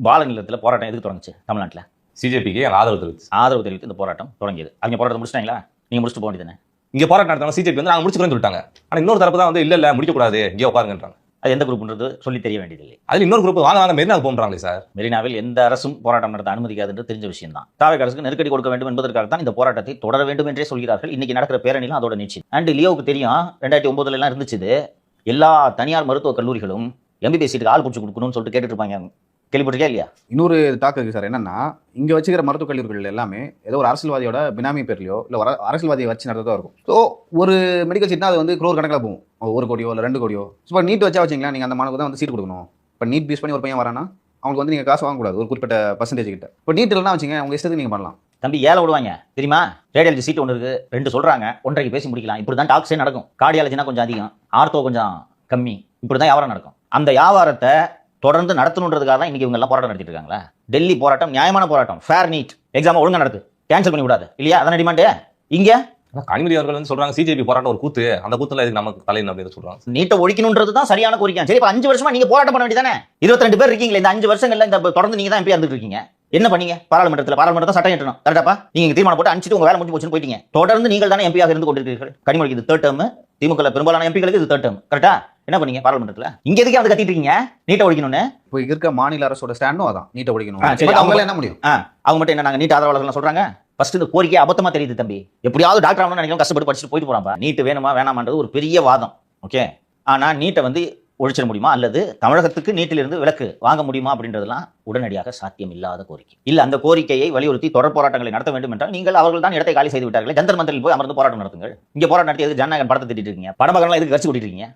பால நிலத்தில் போராட்டம் எதுக்கு தொடங்குச்சு தமிழ்நாட்டில்? சிஜேபிக்கு ஆதரவு தெரிவித்து இந்த போராட்டம் தொடங்கியது. அவங்க போராட்டம் முடிச்சிட்டாங்களா? நீங்க முடிச்சுட்டு போக வேண்டியதானே. இங்க போராட்டம் நடத்தாங்க சிஜேபி வந்து நாங்க முடிச்சுக்கிறோம்னு சொல்லிட்டாங்க. ஆனா இன்னொரு தரப்பு தான் வந்து இல்ல முடிக்கக்கூடாது, இங்கே உட்காருங்கன்றாங்க. அது எந்த குரூப்ன்றது சொல்லி தெரிய வேண்டியதில்லை. அதுல இன்னொரு குரூப் வாங்க மெரினா போன்றாங்களே சார். மெரினாவில் எந்த அரசும் போராட்டம் நடத்த அனுமதிக்காது என்று தெரிஞ்ச விஷயம் தான். தாவேக அரசுக்கு நெருக்கடி கொடுக்க வேண்டும் என்பதற்காக தான் இந்த போராட்டத்தை தொடர வேண்டும் என்றே சொல்கிறார்கள். இன்னைக்கு நடக்கிற பேரணிலாம் அதோட நீச்சி. அண்ட் லியோவுக்கு தெரியும் 2009 எல்லாம் இருந்துச்சு. எல்லா தனியார் மருத்துவக் கல்லூரிகளும் எம்பிபிஎஸ் சீட்டுக்கு ஆள் பிடிச்சி கொடுக்கணும்னு சொல்லிட்டு கேட்டுட்டு இருப்பாங்க. கேள்விப்பட்டிருக்கே இல்லையா? இன்னொரு தாக்கம் இருக்குது சார். என்னன்னா, இங்கே வச்சுக்கிற மருத்துவக் கல்லூரிகள் எல்லாமே ஏதோ ஒரு அரசியல்வாதியோட பினாமி பேர்லையோ இல்லை ஒரு அரசியல்வாதியை வச்சு நடத்ததான் இருக்கும். ஸோ ஒரு மெடிக்கல் சீட்னா அது வந்து crore கணக்கில் போகும். 1 கோடியோ இல்லை 2 கோடியோ. இப்போ நீட் வச்சா வச்சிங்களா, நீங்கள் அந்த மாணவருக்கு தான் வந்து சீட் கொடுக்கணும். இப்போ நீட் பேஸ் பண்ணி ஒரு பையன் வரானா அவங்களுக்கு வந்து நீங்கள் காசு வாங்கக்கூடாது ஒரு குறிப்பிட்ட பர்சன்டேஜ் கிட்ட. இப்போ நீட் இல்லைனா வச்சுங்க அவங்க இஷ்டத்துக்கு நீங்கள் பண்ணலாம். தம்பி ஏழை விடுவாங்க தெரியுமா? ரேடியாலஜி சீட் ஒன்று இருக்குது, 2 சொல்கிறாங்க, 1.5 பேசி முடிக்கலாம். இப்படி தான் டாக்ஸே நடக்கும். கார்டியாலஜினா கொஞ்சம் அதிகம், ஆர்த்தோ கொஞ்சம் கம்மி. இப்படி தான் வியாபாரம் நடக்கும். அந்த வியாபாரத்தை தொடர்ந்து நடத்தணுன்றதுக்காக தான் இன்னைக்கு இவங்க எல்லாம் போராட்டம் நடத்திட்டு இருக்காங்களா? டெல்லி போராட்டம் நியாயமான போராட்டம். ஃபேர் நீட் எக்ஸாம் ஒழுங்கா நடத்து, கேன்சல் பண்ணி விடாது இல்லையா? அதான டிமாண்டு. இங்க கனிமொழி அவர்கள் வந்து சொல்றாங்க சிஜேபி போராட்டம் ஒரு கூத்து, அந்த கூத்துல இதுக்கு நமக்கு தலையில அப்படின்னு சொல்றாங்க. நீட்டை ஒழிக்கணுன்றது தான் சரியான கோரிக்கை. சரி, இப்ப 5 வருஷமா நீங்க போராட்டம் பண்ண வேண்டியதானே? 22 பேர் இருக்கீங்களே, இந்த 5 வருஷங்கள்ல இந்த தொடர்ந்து நீங்க தான் எம்பி வந்துட்டு இருக்கீங்க. என்ன பண்ணீங்க? பாராளுமன்றத்தை சட்டம் ஏற்றணும். கரெக்டாப்பா? நீங்க தீர்மானம் போட்டு அனுப்பிச்சிட்டு உங்க வேலை முடிஞ்சு போச்சுன்னு போயிட்டீங்க. தொடர்ந்து நீங்கள் தானே எம்பியாக இருந்து கொண்டிருக்கிறீர்கள். கனிமொழிக்கு இது 3rd டேர்ம், திமுக பெரும்பாலான எம்பிகளுக்கு இது 3rd டேர்ம். கரெக்டா? என்ன பண்ணீங்க பாராளுமன்றத்துல? இங்க எதுக்கு வந்து கத்திட்டு இருக்கீங்க நீட்டை ஒழிக்கணும்னு? இப்போ இருக்க மாநில அரசோட ஸ்டாண்டும் அதான், நீட்டை ஒழிக்கணும். சரி, அவங்க என்ன முடியும்? அவங்க மட்டும் என்ன நாங்க நீட் ஆதரவாளர்கள் சொல்றாங்க? ஃபர்ஸ்ட் இந்த கோரிக்கை அபத்தமா தெரியுது தம்பி. எப்படியாவது டாக்டர் ஆகணும்னு நினைக்கிறோம், கஷ்டப்பட்டு படிச்சுட்டு போயிட்டு போறாப்பா. நீட் வேணுமா வேணாமான்றது ஒரு பெரிய வாதம். ஓகே, ஆனா நீட்டை வந்து ஒழிச்சிட முடியுமா அல்லது தமிழகத்துக்கு நீட்டிலிருந்து விலக்கு வாங்க முடியுமா அப்படின்றதெல்லாம் உடனடியாக சாத்தியம் இல்லாத கோரிக்கை. இல்ல அந்த கோரிக்கையை வலியுறுத்தி தொடர் போராட்டங்களை நடத்த வேண்டும் என்றால் நீங்கள் அவர்கள் தான் இடத்தை காலி செய்து விட்டார்கள். ஜந்தர் மந்தரில் போய் அமர்ந்து போராட்டம் நடத்துங்கள். இங்க போராட்டம் நடத்தி எதுக்கு ஜனநாயகன் படத்தை திட்டிட்டு இருக்கீங்க? படமகன்லாம் எதுக்கு கட்சி கூட்டிட்டு இருக்கீங்க?